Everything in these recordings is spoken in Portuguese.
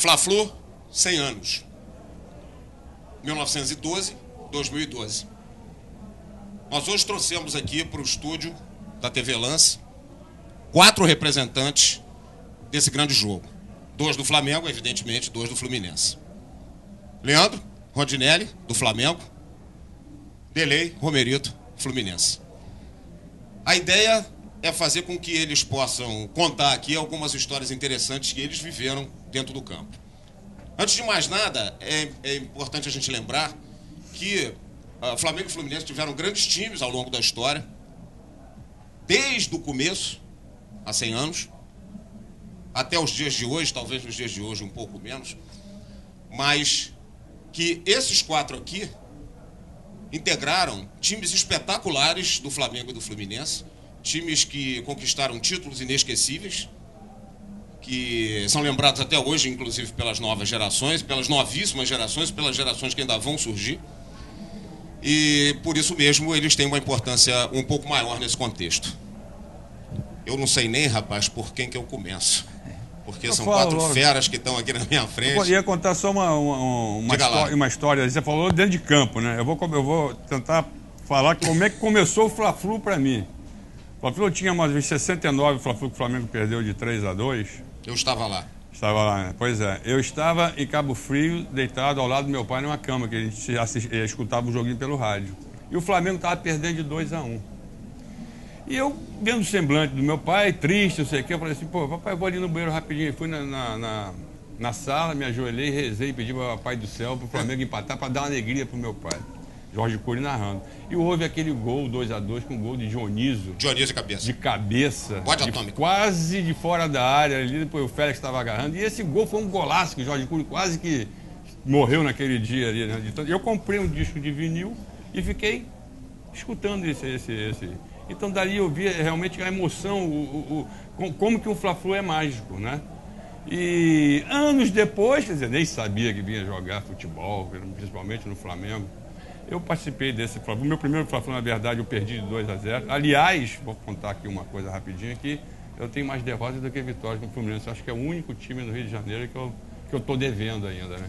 Fla-Flu, 100 anos. 1912, 2012. Nós hoje trouxemos aqui para o estúdio da TV Lance 4 representantes desse grande jogo. 2 do Flamengo, evidentemente, 2 do Fluminense. Leandro Rondinelli, do Flamengo. Delei Romerito, Fluminense. A ideia é fazer com que eles possam contar aqui algumas histórias interessantes que eles viveram dentro do campo. Antes de mais nada, é importante a gente lembrar que Flamengo e Fluminense tiveram grandes times ao longo da história, desde o começo, há 100 anos, até os dias de hoje, talvez nos dias de hoje um pouco menos, mas que esses 4 aqui integraram times espetaculares do Flamengo e do Fluminense, times que conquistaram títulos inesquecíveis, que são lembrados até hoje, inclusive, pelas novas gerações, pelas novíssimas gerações, pelas gerações que ainda vão surgir. E, por isso mesmo, eles têm uma importância um pouco maior nesse contexto. Eu não sei nem, rapaz, por quem que eu começo. Porque são 4 feras que estão aqui na minha frente. Eu ia contar só uma história. Você falou dentro de campo, né? Eu vou tentar falar como é que começou o Fla-Flu para mim. O Fla-Flu tinha umas 69, o Fla-Flu que o Flamengo perdeu de 3-2. Eu estava lá. Estava lá, né? Pois é. Eu estava em Cabo Frio, deitado ao lado do meu pai numa cama, que a gente escutava o joguinho pelo rádio. E o Flamengo estava perdendo de 2-1. E eu, vendo o semblante do meu pai, triste, não sei o quê, eu falei assim, pô, papai, eu vou ali no banheiro rapidinho. Eu fui na sala, me ajoelhei, rezei e pedi para o papai do céu, para o Flamengo empatar, para dar uma alegria para o meu pai. Jorge Cury narrando. E houve aquele gol, 2-2, com um gol de Dionísio. Dionísio de cabeça. De cabeça. Bote atômico. Quase de fora da área ali, depois o Félix estava agarrando. E esse gol foi um golaço, que o Jorge Cury quase que morreu naquele dia ali. Né? Eu comprei um disco de vinil e fiquei escutando esse. Então dali eu vi realmente a emoção, como que o Fla-Flu é mágico, né? E anos depois, quer dizer, nem sabia que vinha jogar futebol, principalmente no Flamengo. Eu participei desse Fla-Flu. O meu primeiro Fla-Flu, na verdade, eu perdi de 2-0. Aliás, vou contar aqui uma coisa rapidinho, que eu tenho mais derrotas do que vitórias com o Fluminense. Acho que é o único time no Rio de Janeiro que eu estou devendo ainda, né?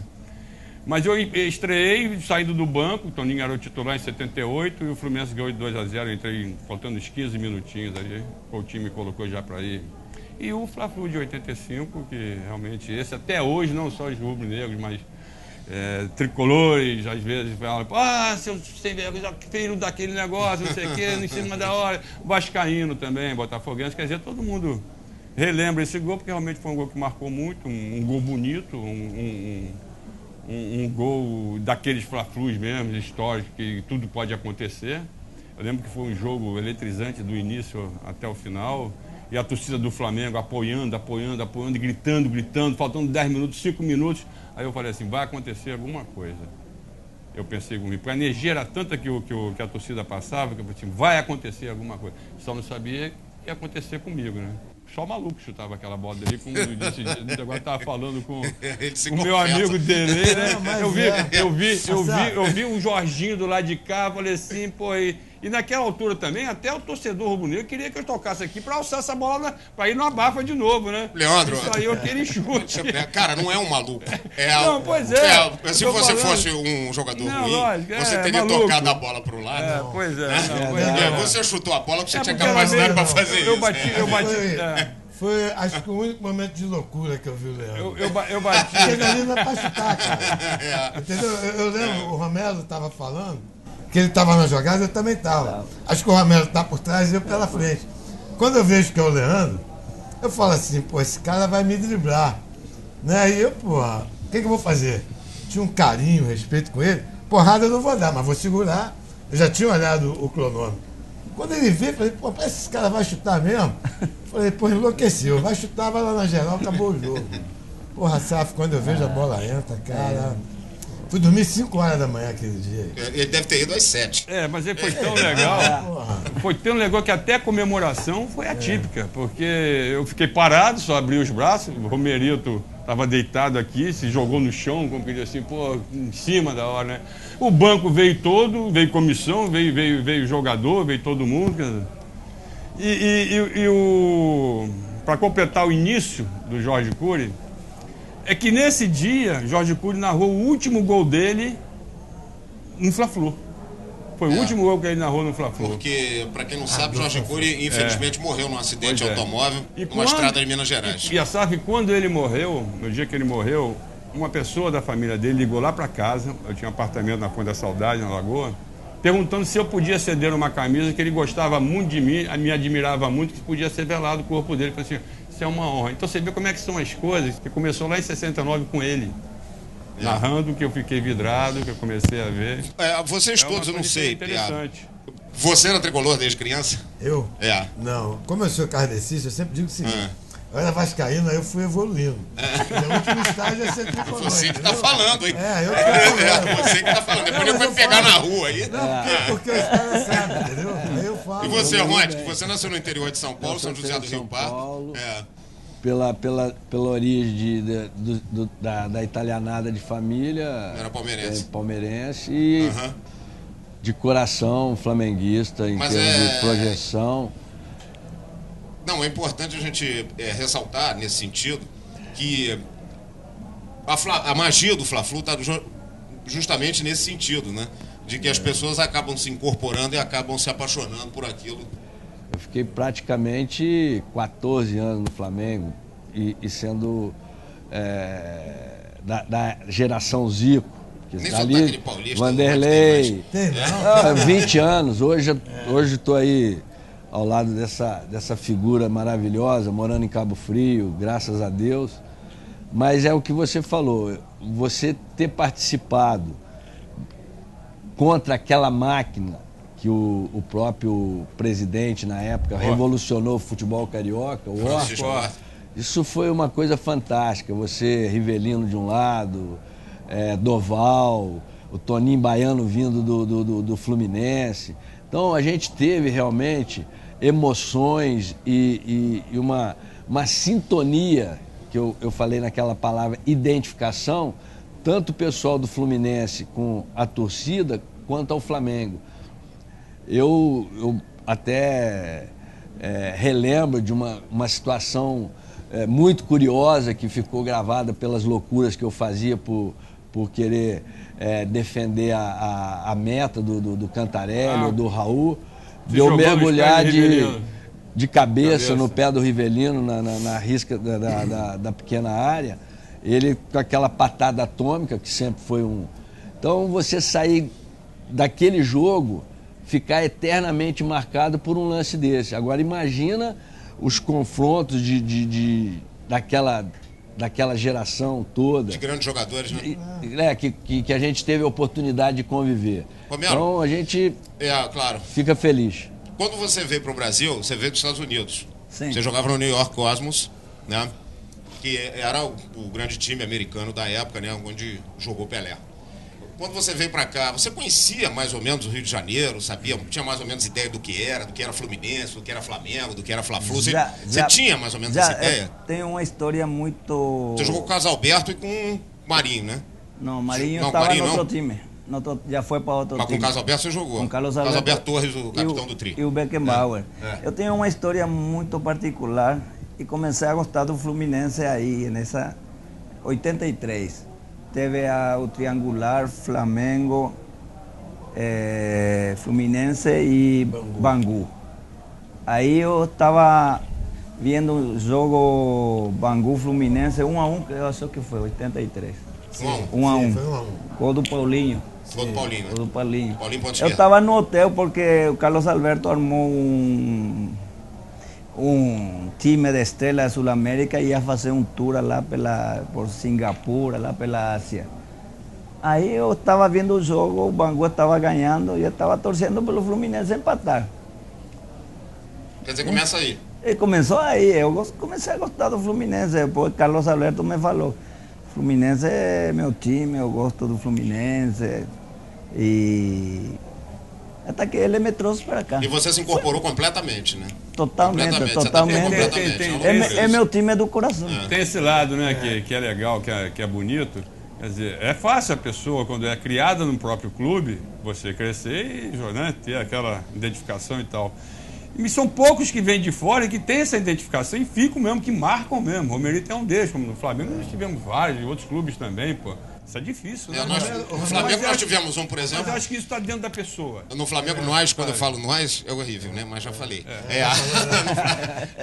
Mas eu estreiei, saindo do banco, o Toninho era o titular em 78 e o Fluminense ganhou de 2-0, eu entrei faltando uns 15 minutinhos ali, o time colocou já para ir. E o Fla-Flu de 85, que realmente esse até hoje, não só os rubro-negros, mas tricolores, às vezes falam, seu sem vergonha, filho daquele negócio, não sei o quê, em cima da hora. Vascaíno também, botafoguense, quer dizer, todo mundo relembra esse gol, porque realmente foi um gol que marcou muito, um gol bonito, um gol daqueles Fla-Flus mesmo, históricos, que tudo pode acontecer. Eu lembro que foi um jogo eletrizante do início até o final, e a torcida do Flamengo apoiando, e gritando, faltando 10 minutos, 5 minutos. Aí eu falei assim, vai acontecer alguma coisa. Eu pensei comigo, porque a energia era tanta que a torcida passava, que eu falei assim, vai acontecer alguma coisa. Só não sabia que ia acontecer comigo, né? Só maluco chutava aquela bola dele, como eu disse, agora estava falando com o meu amigo dele, né? Eu vi um Jorginho do lado de cá, falei assim, pô, e naquela altura também, até o torcedor rubro-negro queria que eu tocasse aqui para alçar essa bola, para ir no abafa de novo, né? Leandro... Isso aí eu queria chute. Cara, não é um maluco. Não, pois é. Se você fosse um jogador ruim, lógico, você teria maluco. Tocado a bola para o lado. Pois é. Você chutou a bola, porque você tinha capacidade para fazer isso. Eu bati. Foi, acho que o único momento de loucura que eu vi o Leandro. Eu bati. Chega ali não é pra chutar, cara. Entendeu? Eu lembro, o Romero estava falando que ele estava na jogada, eu também estava. Acho que o Romero está por trás e eu pela frente. Quando eu vejo que é o Leandro, eu falo assim, pô, esse cara vai me driblar. Né? E eu, porra, o que eu vou fazer? Tinha um carinho, respeito com ele. Porrada eu não vou dar, mas vou segurar. Eu já tinha olhado o cronômetro. Quando ele veio, eu falei, pô, parece que esse cara vai chutar mesmo. Falei, pô, enlouqueceu. Vai chutar, vai lá na geral, acabou o jogo. Porra, Saf, quando eu vejo a bola entra, cara... Fui dormir 5 horas da manhã aquele dia. Ele deve ter ido às 7. Mas ele foi tão legal. Foi tão legal que até a comemoração foi atípica. Porque eu fiquei parado, só abri os braços. O Romerito estava deitado aqui, se jogou no chão, como que diz assim, pô, em cima da hora, né? O banco veio todo, veio comissão, veio jogador, veio todo mundo. Para completar o início do Jorge Cury, É que nesse dia, Jorge Cury narrou o último gol dele no Fla-Flu. Foi o último gol que ele narrou no Fla-Flu. Porque, para quem não sabe, Jorge Cury, infelizmente, morreu num acidente automóvel numa quando, estrada em Minas Gerais. E a sabe, quando ele morreu, no dia que ele morreu, uma pessoa da família dele ligou lá para casa, eu tinha um apartamento na Ponte da Saudade, na Lagoa, perguntando se eu podia ceder uma camisa, que ele gostava muito de mim, me admirava muito, que podia ser velado o corpo dele. Eu falei assim, isso é uma honra. Então você vê como é que são as coisas, que começou lá em 69 com ele. Narrando, que eu fiquei vidrado, que eu comecei a ver. Vocês todos, eu não sei, interessante. Você era tricolor desde criança? Eu? É. Não. Como eu sou kardecista, eu sempre digo o seguinte. Eu era vascaíno, aí eu fui evoluindo. O último estágio é ser tricolor. Você que tá falando, hein? Eu que tô falando. Você que tá falando. Depois ele vai pegar na rua aí. Não, porque os caras sabem, entendeu? Aí eu falo. E você, Ronte, que você nasceu no interior de São Paulo, São José do Rio Pardo. Pela origem da italianada de família. Era palmeirense. Palmeirense e de coração flamenguista, em termos de projeção. Não, é importante a gente ressaltar nesse sentido que a magia do Fla-Flu está justamente nesse sentido, né? De que as pessoas acabam se incorporando e acabam se apaixonando por aquilo. Eu fiquei praticamente 14 anos no Flamengo e sendo da geração Zico. Nem ali, paulista, Vanderlei, Tem não. 20 anos. Hoje estou aí ao lado dessa figura maravilhosa, morando em Cabo Frio, graças a Deus. Mas é o que você falou, você ter participado contra aquela máquina que o próprio presidente, na época, revolucionou o futebol carioca, o Horta. Isso foi uma coisa fantástica. Você, Rivelino de um lado, Doval, o Toninho Baiano vindo do Fluminense. Então a gente teve realmente emoções e uma sintonia, que eu falei naquela palavra identificação, tanto o pessoal do Fluminense com a torcida, quanto ao Flamengo. Eu até relembro de uma situação muito curiosa que ficou gravada pelas loucuras que eu fazia por querer defender a meta do Cantarelli ou do Raul. De eu mergulhar de cabeça no pé do Rivelino, na risca da pequena área. Ele com aquela patada atômica, que sempre foi um... Então você sair daquele jogo, ficar eternamente marcado por um lance desse. Agora imagina os confrontos daquela geração toda. De grandes jogadores, né? Que a gente teve a oportunidade de conviver. Romero, então a gente claro, fica feliz. Quando você veio para o Brasil, você veio dos Estados Unidos. Sim. Você jogava no New York Cosmos, né? Que era o grande time americano da época, né? Onde jogou Pelé. Quando você veio para cá, você conhecia mais ou menos o Rio de Janeiro, sabia? Tinha mais ou menos ideia do que era Fluminense, do que era Flamengo, do que era Fla-Flu? Você tinha mais ou menos essa ideia? Tem uma história muito... Você jogou com o Casalberto e com o Marinho, né? Não, Marinho estava no outro time. Já foi para outro time. Mas com o Casalberto você jogou? Com Carlos Alberto. Casalberto Torres, o capitão do Tri. E o Beckenbauer. Eu tenho uma história muito particular e comecei a gostar do Fluminense aí, nessa 83. Teve o triangular Flamengo, Fluminense e Bangu. Aí eu estava vendo o jogo Bangu-Fluminense 1-1, que eu acho que foi 83. 1-1. Gol do Paulinho. Gol do Paulinho, né? Gol do Paulinho. Paulinho ponto Eu esquerda. estava no hotel porque o Carlos Alberto armou um time de estrela da Sul-América e ia fazer um tour lá por Singapura, lá pela Ásia. Aí eu estava vendo o jogo, o Bangu estava ganhando e eu estava torcendo pelo Fluminense empatar. Quer dizer, começa aí. E começou aí, eu comecei a gostar do Fluminense, depois Carlos Alberto me falou, Fluminense é meu time, eu gosto do Fluminense. E até que ele me trouxe para cá. E você se incorporou completamente, né? Totalmente. Completamente. É meu time do coração. Tem esse lado, né, que é legal, que é bonito. Quer dizer, é fácil a pessoa, quando é criada no próprio clube, você crescer e, né, ter aquela identificação e tal. E são poucos que vêm de fora e que têm essa identificação e ficam mesmo, que marcam mesmo. O Romerito é um deles, como no Flamengo nós tivemos vários, e outros clubes também, pô. Isso é difícil, né? No Flamengo nós tivemos um, por exemplo. Mas eu acho que isso está dentro da pessoa. No Flamengo, quando eu falo nós, é horrível, né? Mas já falei.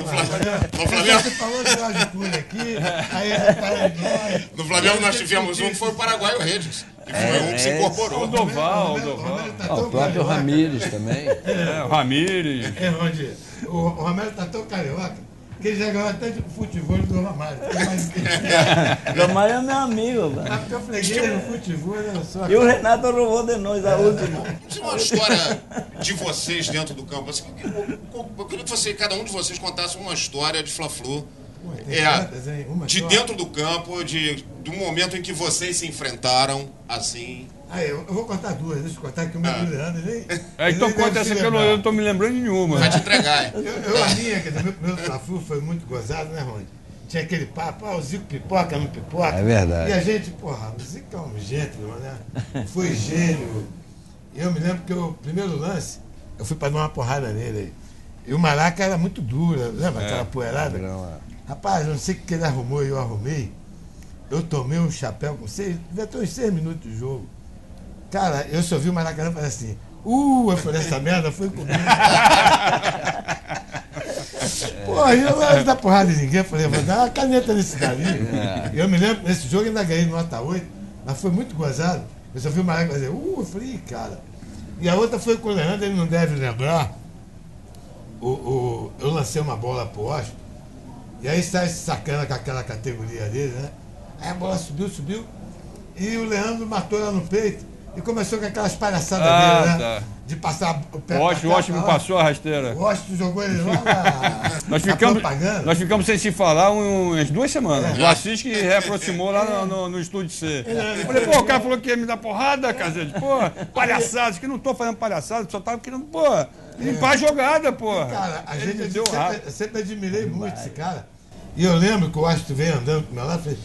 No Flamengo. Você falou de Jorge Cury aqui, aí no Flamengo nós tivemos um que foi o Paraguaio Regis. Que foi um que se incorporou. O Doval. O próprio Ramírez também. O Ramírez. O Romero tá tão carioca que ele já ganhou até de futebol do Romário. Romário é meu amigo, velho. Mas eu freguei no futebol, olha só. E o Renato roubou de nós a última. Uma história de vocês dentro do campo. Assim, eu queria que cada um de vocês contasse uma história de Fla-Flu. De dentro do campo, do momento em que vocês se enfrentaram, assim. Eu vou contar duas, deixa eu contar que o meu Leandro nem. Então conta essa que eu não estou me lembrando de nenhuma. Vai te entregar. A minha, quer dizer, meu primeiro Fla-Flu foi muito gozado, né, Rony? Tinha aquele papo, o Zico pipoca, não pipoca. É verdade. E a gente, porra, o Zico é um gênio, né? Foi gênio. E eu me lembro que o primeiro lance, eu fui para dar uma porrada nele aí. E o Maraca era muito duro, lembra aquela poeirada? Rapaz, eu não sei o que ele arrumou, eu arrumei. Eu tomei um chapéu com devia ter uns 6 minutos de jogo. Cara, eu só vi o Maracanã fazer assim. Eu falei, essa merda foi comigo. Pô, eu não dá porrada de ninguém. Eu falei, vou dar uma caneta nesse dali. Eu me lembro, nesse jogo ainda ganhei nota 8, mas foi muito gozado. Eu só vi o Maracanã fazer, eu falei, cara. E a outra foi com o Leandro, ele não deve lembrar. Eu lancei uma bola pro Oscar. E aí sai sacana com aquela categoria dele, né? Aí a bola subiu. E o Leandro matou ela no peito. E começou com aquelas palhaçadas dele, né? Tá. De passar o pé O Washington me passou a rasteira. O Washington jogou ele lá nós ficamos sem se falar umas 2 semanas. O Assis que reaproximou lá no estúdio C. Eu falei, o cara falou que ia me dar porrada, cacete. Palhaçada. Que não tô fazendo palhaçada, só tava querendo, limpar a jogada, Cara, a gente sempre admirei muito esse cara. E eu lembro que o Washington veio andando pro meu lado e falei,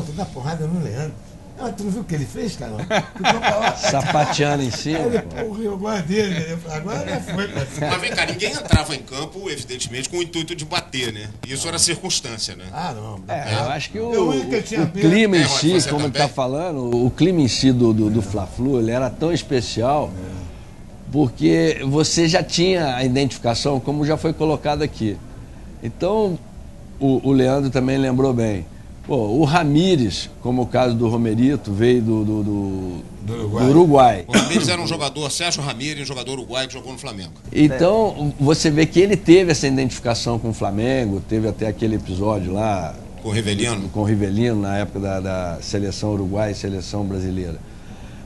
tu dá porrada no Leandro. Tu não viu o que ele fez, cara? Sapateando em cima. Eu guardei ele. Agora já foi. Mas vem cá, ninguém entrava em campo, evidentemente, com o intuito de bater, né? Isso era circunstância, né? Não. Eu acho que o clima em si, como ele está falando, o clima em si do Fla-Flu, ele era tão especial porque você já tinha a identificação, como já foi colocado aqui. Então, o Leandro também lembrou bem. O Ramírez, como o caso do Romerito, veio do Uruguai. O Ramírez era um jogador, Sérgio Ramírez, um jogador uruguaio que jogou no Flamengo. Então, você vê que ele teve essa identificação com o Flamengo, teve até aquele episódio lá... Com o Rivelino. Com o Rivelino, na época da seleção uruguaia e seleção brasileira.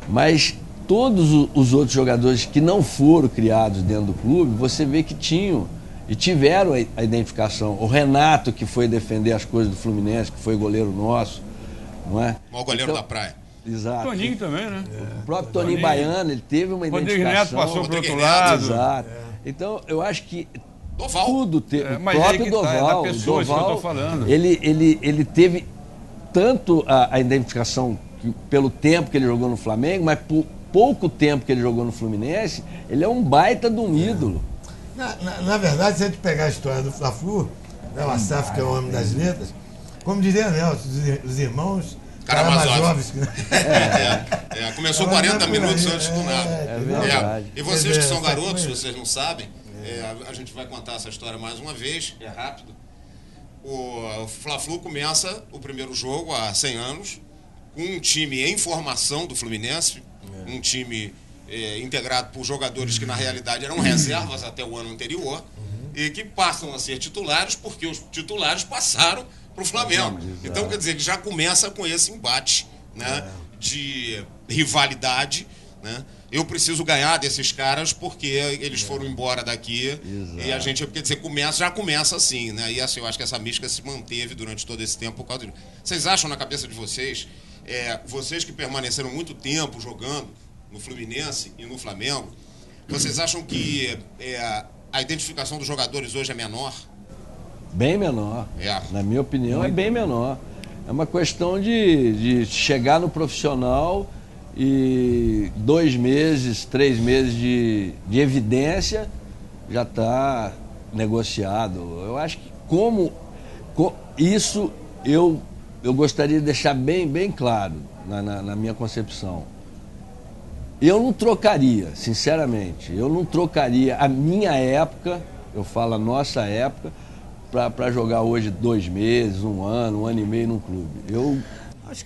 Mas todos os outros jogadores que não foram criados dentro do clube, você vê que tinham... E tiveram a identificação. O Renato, que foi defender as coisas do Fluminense, que foi goleiro nosso, não é? O goleiro da praia. Exato. Toninho também, né? O próprio Toninho Baiano, ele teve uma identificação. Rodrigo Neto passou para o outro lado. Exato. Então, eu acho que Doval. Tudo teve. O mas próprio é Doval. é da pessoa, isso que eu tô falando. Ele teve tanto a identificação pelo tempo que ele jogou no Flamengo, mas por pouco tempo que ele jogou no Fluminense, ele é um baita de um ídolo. Na verdade, se a gente pegar a história do Fla-Flu, né, o Assaf, que é o homem das letras, como diria Nelson, os irmãos Karamazov. Né? Começou 40 minutos antes do nada. É verdade. E vocês que são garotos, se vocês não sabem, a gente vai contar essa história mais uma vez, é rápido. O Fla-Flu começa o primeiro jogo há 100 anos, com um time em formação do Fluminense, um time integrado por jogadores que na realidade eram reservas até o ano anterior, e que passam a ser titulares porque os titulares passaram para o Flamengo. Então, quer dizer, ele já começa com esse embate, né, de rivalidade, né? Eu preciso ganhar desses caras porque eles foram embora daqui. Exato. E a gente, quer dizer, já começa assim, né? E assim, eu acho que essa mística se manteve durante todo esse tempo por causa disso. Vocês acham na cabeça de vocês, vocês que permaneceram muito tempo jogando no Fluminense e no Flamengo, vocês acham que a identificação dos jogadores hoje é menor? Bem menor. Na minha opinião, é bem menor. É uma questão de chegar no profissional e 2 meses, 3 meses de evidência já está negociado. Eu acho que isso eu gostaria de deixar bem claro na minha concepção. Eu não trocaria, sinceramente, eu não trocaria a minha época, eu falo a nossa época, para jogar hoje 2 meses, 1 ano e meio num clube.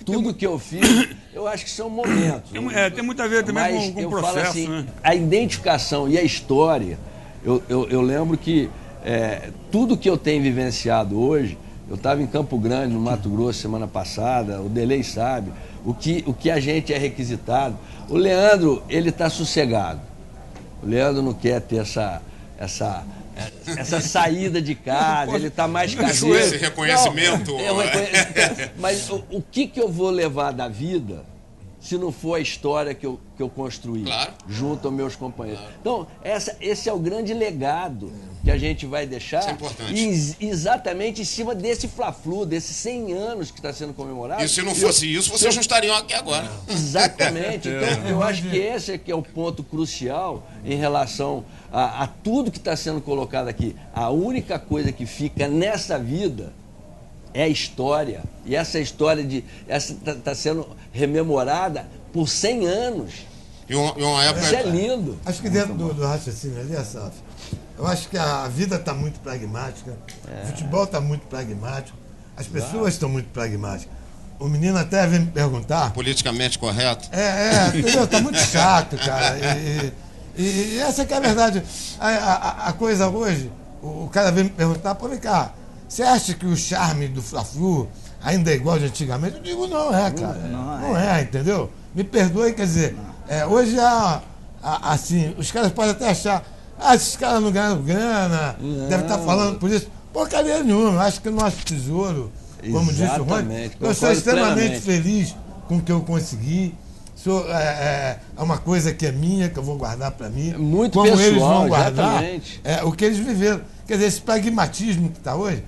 Tudo que eu fiz, eu acho que são momentos. Tem muito a ver também com o processo, falo assim, né? A identificação e a história, eu lembro que tudo que eu tenho vivenciado hoje, eu estava em Campo Grande, no Mato Grosso, semana passada, o Delei sabe, o que a gente é requisitado. O Leandro, ele está sossegado. O Leandro não quer ter essa saída de casa, ele está mais caseiro. Esse reconhecimento. Mas o que eu vou levar da vida se não for a história que eu construí, claro, junto aos meus companheiros? Claro. Então, esse é o grande legado que a gente vai deixar. Isso é importante. Exatamente em cima desse Fla-Flu, desses 100 anos que está sendo comemorado. E se não fosse isso, vocês não estariam aqui agora. Exatamente. Então, eu acho que esse é o ponto crucial em relação a tudo que está sendo colocado aqui. A única coisa que fica nessa vida é a história. E essa história está sendo rememorada por 100 anos. E uma época... Isso é lindo. Acho que dentro do raciocínio ali, Asaf, eu acho que a vida está muito pragmática, o futebol está muito pragmático, as pessoas estão muito pragmáticas. O menino até vem me perguntar... Politicamente correto? Entendeu? Está muito chato, cara. E essa que é a verdade. A coisa hoje, o cara vem me perguntar, pô, vem cá, você acha que o charme do Fla-Flu ainda é igual de antigamente? Eu digo, não é, cara. Não é, entendeu? Me perdoe, quer dizer, hoje assim, os caras podem até achar, esses caras não ganham grana, devem estar falando por isso. Porcaria nenhuma, eu acho que o nosso tesouro, como disse o Rony, eu sou extremamente feliz com o que eu consegui. É uma coisa que é minha, que eu vou guardar para mim. Muito como pessoal, eles vão guardar exatamente. O que eles viveram. Quer dizer, esse pragmatismo que está hoje,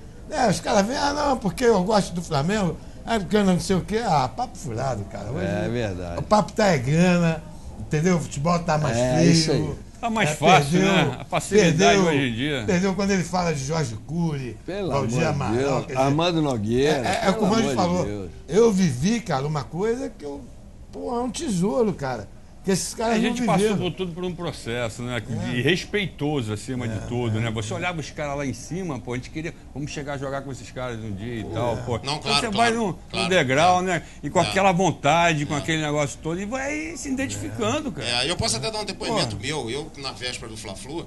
os caras vêm, não, porque eu gosto do Flamengo, porque eu não sei o quê. Papo furado, cara. Hoje, é verdade. O papo tá grana, entendeu? O futebol tá mais feio. Tá mais fácil, né? A facilidade hoje em dia. Perdeu quando ele fala de Jorge Cury, Valdir Amaral. Armando Nogueira. Como ele falou. Eu vivi, cara, uma coisa que é um tesouro, cara. Que esses caras a gente não viveram. passou tudo por um processo, né? E respeitoso acima de tudo, né? Você olhava os caras lá em cima, pô, a gente queria, vamos chegar a jogar com esses caras um dia e tal, pô. Não, então você vai num degrau, né? E com aquela vontade, com aquele negócio todo, e vai se identificando, cara. Eu posso até dar um depoimento meu. Eu, na véspera do Fla-Flu,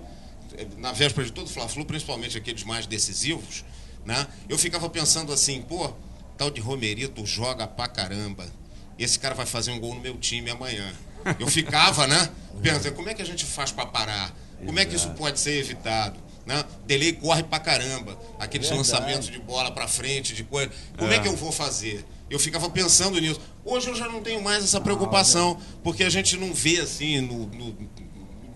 na véspera de todo o Fla-Flu, principalmente aqueles mais decisivos, né? Eu ficava pensando assim, pô, tal de Romerito joga pra caramba. Esse cara vai fazer um gol no meu time amanhã. Eu ficava, né? Pensando, como é que a gente faz para parar? Como é que isso pode ser evitado? Né? Delay corre pra caramba. Aqueles lançamentos de bola pra frente, de coisa. Como é que eu vou fazer? Eu ficava pensando nisso. Hoje eu já não tenho mais essa preocupação, porque a gente não vê assim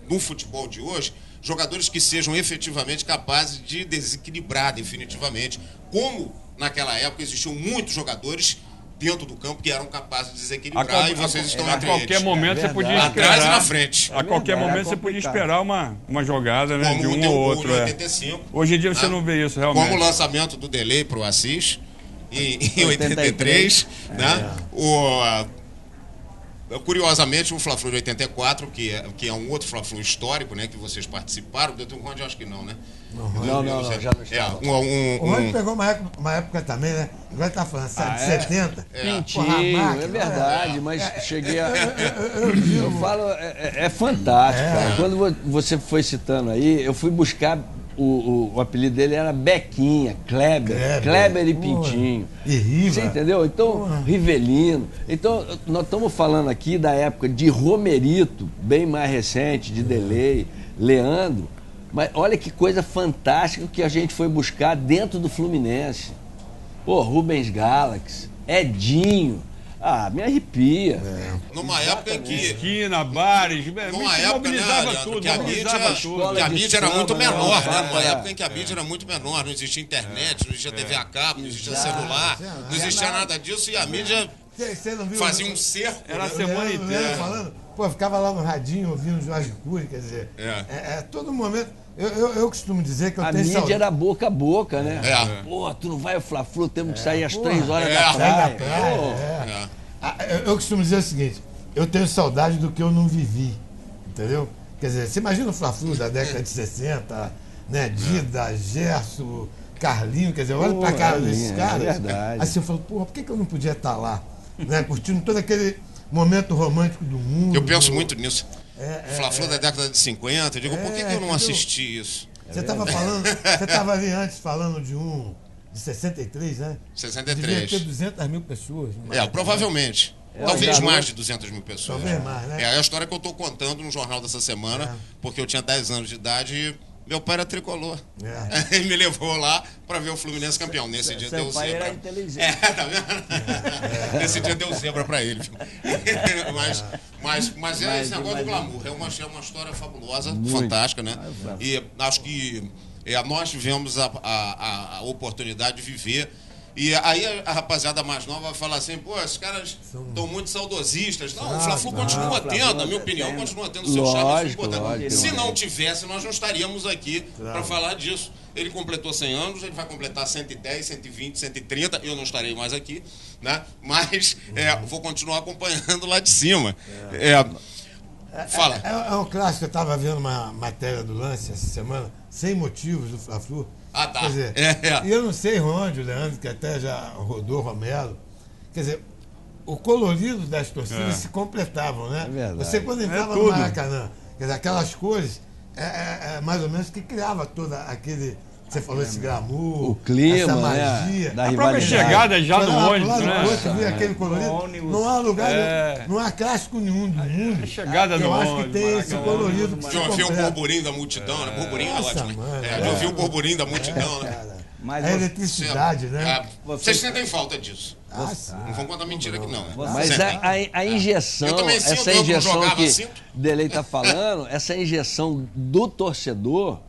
no futebol de hoje jogadores que sejam efetivamente capazes de desequilibrar definitivamente. Como naquela época existiam muitos jogadores dentro do campo que eram capazes de desequilibrar e vocês estão entre eles. A qualquer momento você podia esperar. Atrás e na frente. A qualquer momento você podia esperar uma jogada, né, de um ou outro. 85, hoje em dia você não vê isso realmente. Como o lançamento do Delay para o Assis em 83, né? Curiosamente, o Fla-Flu de 84, que é um outro Fla-Flu histórico, né, que vocês participaram, do Rony, acho que não, né? Não, já não estava. O Rony pegou uma época também, né? Agora tá falando, sabe, de 70. Pintinho, é verdade, mas cheguei a... Eu falo, é fantástico, cara. Quando você foi citando aí, eu fui buscar... O apelido dele era Bequinha, Kleber e Pintinho. E Riva. Você entendeu? Então, Rivelino. Então, nós estamos falando aqui da época de Romerito, bem mais recente, de Delay, Leandro. Mas olha que coisa fantástica que a gente foi buscar dentro do Fluminense. Pô, Rubens Galaxy, Edinho. Me arrepia. Numa época em que... Esquina, bares, numa época, mobilizava tudo. Que a mídia era muito menor, né? Numa época em que a mídia era muito menor. Não existia internet, não existia TV a cabo, não existia celular, não existia nada disso. E a mídia fazia um cerco. Era a semana inteira. Falando, ficava lá no radinho ouvindo Jorge Cury, quer dizer... todo momento... Eu costumo dizer que eu A tenho mídia saudade. era boca a boca, né? É. Pô, tu não vai ao Fla-Flu, temos que sair às porra. 3 horas É. da Sai praia. da praia, Pô, é. É. Eu costumo dizer o seguinte, eu tenho saudade do que eu não vivi, entendeu? Quer dizer, você imagina o Fla-Flu da década de 60, né? Dida, Gerson, Carlinho, quer dizer, olha pra cara Carlinho, desses é caras. verdade. Assim eu falo, porra, por que eu não podia estar lá? Né? Curtindo todo aquele momento romântico do mundo. Eu penso muito nisso. É, Fla-Flu da década de 50, eu digo, por que eu não entendeu? assisti isso? Você estava falando, você estava ali antes falando de um de 63, né? 63. Devia ter 200 mil pessoas. no Maracanã. Provavelmente. Talvez garoto. mais de 200 mil pessoas. Talvez mais, né? É a história que eu estou contando no jornal dessa semana, porque eu tinha 10 anos de idade e meu pai era tricolor. É. Ele me levou lá para ver o Fluminense campeão. Nesse dia Seu deu pai zebra. era inteligente. Tá vendo? Nesse dia deu zebra para ele. Viu? Mas esse negócio do glamour. É uma história fabulosa, fantástica, né? E acho que nós tivemos a oportunidade de viver. E aí a rapaziada mais nova vai falar assim, pô, esses caras estão muito saudosistas. Não, o Fla-Flu continua tendo, na minha opinião, continua tendo seu charme. Lógico, lógico. Se não tivesse, nós não estaríamos aqui para falar disso. Ele completou 100 anos, ele vai completar 110, 120, 130, eu não estarei mais aqui, né? Mas vou continuar acompanhando lá de cima. Fala. É um clássico, eu estava vendo uma matéria do Lance essa semana, 100 motivos do Fla-Flu. Ah, tá. Quer dizer, e eu não sei, Ronde, o Leandro, que até já rodou, Romero. Quer dizer, o colorido das torcidas se completavam, né? É verdade. Você quando entrava no tudo. Maracanã, quer dizer, aquelas cores, mais ou menos que criava todo aquele, você falou, esse glamour, O clima, essa né? magia. Da A própria rivalidade. chegada já do Olha lá pro ônibus, lado né? do outro, vê aquele colorido. ônibus. Não há lugar, É. não há clássico nenhum do mundo. A chegada que do eu acho que ônibus, tem esse Maracanã. colorido que De se ouvir o completa. burburinho da multidão, né? Burburinho é Nossa, ótimo, né? mano, De ouvir o burburinho da multidão, né? Cara, Mas a você- eletricidade, né? Vocês sentem falta disso. Sim. Não vão contar mentira aqui, não. Né? Mas Sentem. a injeção, Eu também sinto, essa eu não injeção jogava que assim. Delei está falando, essa injeção do torcedor,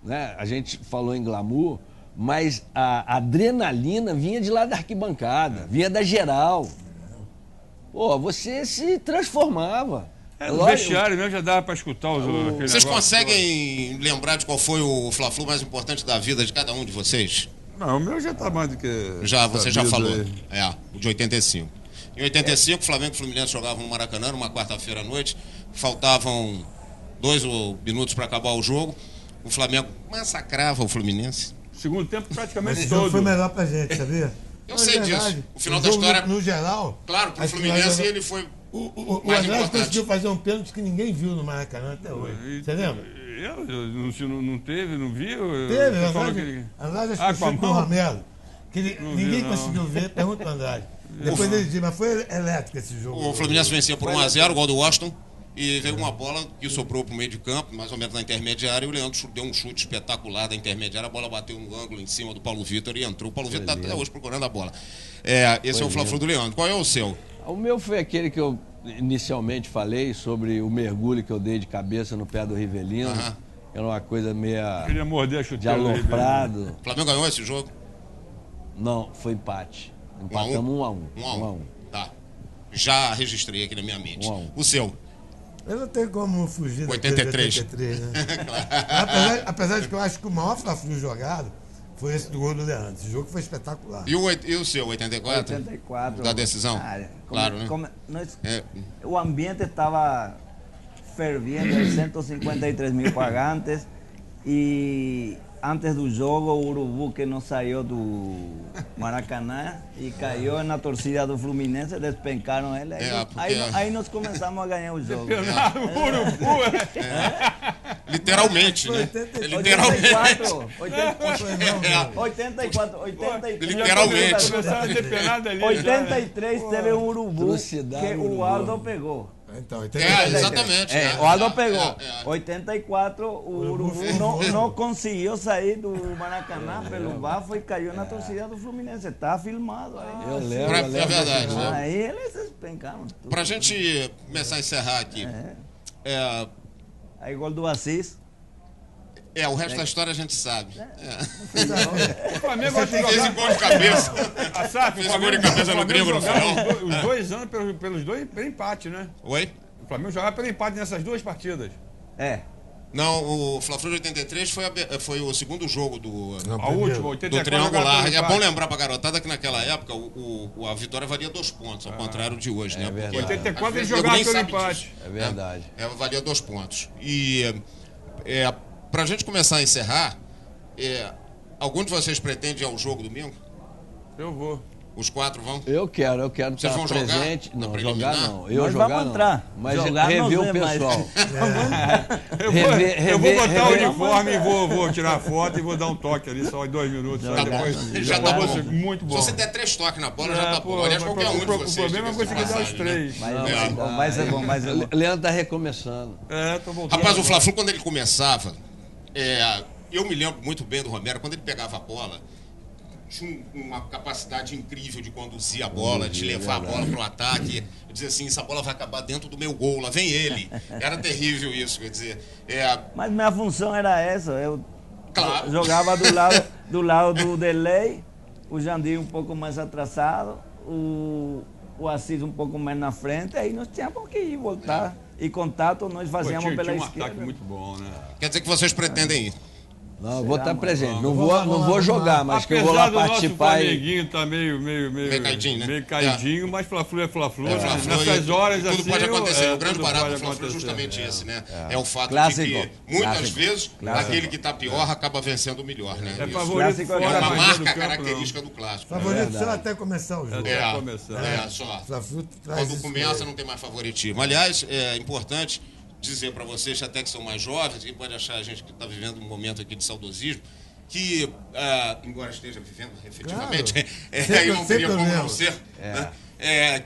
né? A gente falou em glamour, mas a adrenalina vinha de lá da arquibancada, vinha da geral. Pô, você se transformava. No Lógico, vestiário mesmo já dava para escutar aquele Vocês negócio conseguem lembrar de qual foi o Fla-Flu mais importante da vida de cada um de vocês? todo. Não, o meu já tá mais do que. Você já sabido falou. aí. O de 85. Em 85, Flamengo e Fluminense jogavam no Maracanã, numa quarta-feira à noite. Faltavam 2 minutos para acabar o jogo. O Flamengo massacrava o Fluminense. Segundo tempo praticamente Esse jogo todo. foi melhor pra gente, sabia? Eu Não, sei é verdade. disso. O final O da jogo, história- No geral. Claro, pro acho que Fluminense nós- ele foi O mais Andrade importante. conseguiu fazer um pênalti que ninguém viu no Maracanã até hoje. Você lembra? Não teve, não vi. Teve, Você falou Andrade. Andrade Ah, acho que com a chute no mão? Romero. Que ninguém não. conseguiu ver, pergunta pro Andrade. Depois ele diz, mas foi elétrico esse jogo. O Fluminense vencia por 1-0, gol do Washington. E veio uma bola que soprou para o meio de campo, mais ou menos na intermediária, e o Leandro deu um chute espetacular da intermediária, a bola bateu no ângulo em cima do Paulo Vitor e entrou. O Paulo Vitor está até hoje procurando a bola. Esse é o Fla-Flu do Leandro. Qual é o seu? O meu foi aquele que eu inicialmente falei sobre o mergulho que eu dei de cabeça no pé do Rivelino. Aham. Era uma coisa meia Queria morder a de chuteira do Ribeiro. aloprado. O Flamengo ganhou esse jogo? Não, foi empate. 1-1? Empatamos 1-1. 1-1. Tá. Já registrei aqui na minha mente. 1-1. O seu? Eu não tenho como fugir 83. 83, né? apesar de que eu acho que o maior Fla-Flu jogado foi esse do gol do Leandro. Esse jogo foi espetacular. E o seu, 84? 84. Da decisão? Claro, né? O ambiente estava ferviendo, 153 mil pagantes e antes do jogo o Urubu que não saiu do Maracanã e caiu na torcida do Fluminense, despencaram ele. Aí nós começamos a ganhar o jogo. O Urubu, Literalmente, né? 84, 83. Literalmente. começaram a depenar dali. 83 teve um Urubu Atrocidade, que Urubu. o Aldo pegou. Então, 83. Exatamente. O Aldo pegou. 84, o Urubu não conseguiu sair do Maracanã pelo bafo e caiu na torcida do Fluminense. Está filmado aí. Eu lembro, Pra- eu lembro. é verdade. desse jogo. né? Aí eles despencaram tudo. Pra gente começar a encerrar aqui. Aí gol do Assis. O resto da história a gente sabe. O Flamengo gosta de Fez jogar. um gol de cabeça. A SAF, Fez um gol de cabeça no gringo no final. Os 2 anos pelos dois pelo empate, né? Oi? O Flamengo jogava pelo empate nessas duas partidas. É. Não, o Fla-Flu de 83 foi o segundo jogo do última, 84. triangular. É bom lembrar pra garotada que naquela época a vitória valia 2 pontos, ao contrário de hoje, né? verdade. Porque, 84 às eles vezes, jogaram nem pelo sabe empate. disso, É verdade. né? Valia 2 pontos. E pra gente começar a encerrar, algum de vocês pretende ir ao jogo domingo? Eu vou. Os 4 vão? Eu quero Vocês estar vão jogar presente. na Não, preliminar? jogar não. Eu Nós jogar vamos não. entrar. Mas Jogar, rever não o sei, mas- pessoal. Eu vou botar o rever- uniforme e vou tirar foto e vou dar um toque ali só em 2 minutos. Só Tá bom. depois, Já tá bom. muito bom. Se você der 3 toques na bola, já tá bom. Pô, Aliás, mas qualquer um de vocês. o problema é diga-se de conseguir dar os passagem, né? 3. Mas é bom, mas é bom. Leandro está recomeçando. Tô voltando. Rapaz, o Fla-Flu, quando ele começava, eu me lembro muito bem do Romero, quando ele pegava a bola, tinha uma capacidade incrível de conduzir a bola, de levar a bola para o ataque. Eu dizia assim, essa bola vai acabar dentro do meu gol, lá vem ele. Era terrível isso, quer dizer. Mas minha função era essa. Eu Claro. jogava do lado do Delay, o Jandir um pouco mais atrasado, o Assis um pouco mais na frente, aí nós tínhamos que ir voltar. E contato nós fazíamos pela tinha um esquerda. ataque muito bom, né? Quer dizer que vocês pretendem ir. Não, eu vou estar mano? presente. Não Vamos vou lá. jogar, mas que eu vou lá Apesar do participar nosso e... Flamenguinho tá meio caidinho, né? Meio caidinho, mas Fla-Flu é Fla-Flu. É, né? Fla-Flu, Nessas horas tudo assim... pode acontecer. O grande tudo barato pode do Fla-Flu é acontecer. justamente esse, né? É o fato Clássico. de que muitas Clássico. vezes Clássico. aquele que está pior acaba vencendo o melhor, né? É Isso. favorito Clássico é É fora, uma mas marca dentro do campo, característica do clássico. né? Favorito verdade. só até começar o jogo. É. começar. Só. Fla-Flu traz Quando isso começa mesmo. não tem mais favoritismo. Aliás, é importante dizer para vocês, até que são mais jovens, e pode achar a gente que está vivendo um momento aqui de saudosismo, que, embora esteja vivendo efetivamente, Sem- eu não sem teria como problema. não ser, né?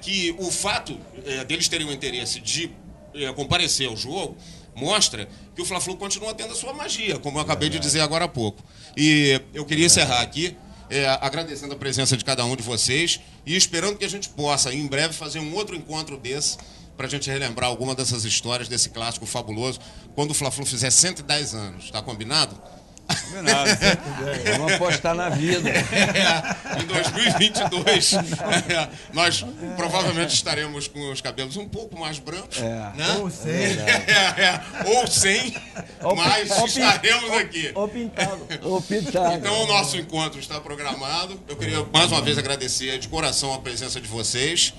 Que o fato deles terem o interesse de comparecer ao jogo mostra que o Fla-Flu continua tendo a sua magia, como eu acabei de dizer agora há pouco. E eu queria encerrar aqui agradecendo a presença de cada um de vocês e esperando que a gente possa, em breve, fazer um outro encontro desse para a gente relembrar alguma dessas histórias desse clássico fabuloso, quando o Fla-Flu fizer 110 anos. Está combinado? Vamos apostar na vida. Em 2022, nós provavelmente estaremos com os cabelos um pouco mais brancos, né? Ou sem. Ou sem, mas estaremos aqui. Ou pintado. Ô, Pitado. Então o nosso encontro está programado. Eu queria mais uma vez agradecer de coração a presença de vocês.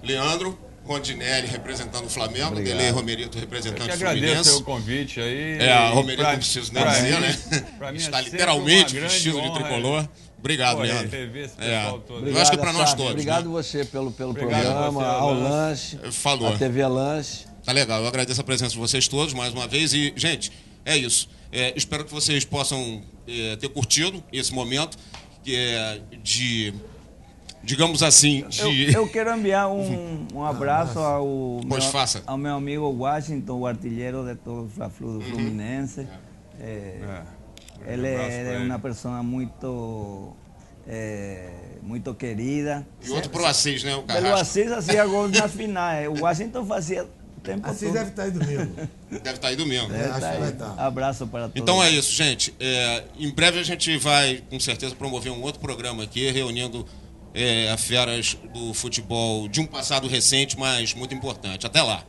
Leandro, Rondinelli representando o Flamengo, Delei Romerito representante Eu do que agradeço Fluminense. o convite aí. Romerito não preciso nem dizer, né? Pra mim Está é sempre literalmente uma grande vestido de honra, tricolor. Obrigado, Pô, Leandro. rever esse pessoal todo. Eu acho que é para nós Assad. todos. Obrigado né? você pelo Obrigado programa, a você, ao Lance. Lance, Falou. a TV Lance. Tá legal, eu agradeço a presença de vocês todos mais uma vez. E, gente, é isso. Espero que vocês possam ter curtido esse momento de, digamos assim, de... Eu quero enviar um abraço Pois faça. ao meu amigo Washington, o artilheiro de todo o Fla-Flu do Fluminense. Ele abraço pra é ele. uma pessoa muito querida. E outro pro Assis, né, o Pelo Carrasco? Assis fazia gols nas finais. O Washington fazia o tempo Assim todo. deve estar aí domingo. Deve estar aí domingo. Acho que vai estar. Abraço para todos. Então é isso, gente. Em breve a gente vai, com certeza, promover um outro programa aqui, reunindo as feras do futebol de um passado recente, mas muito importante. Até lá.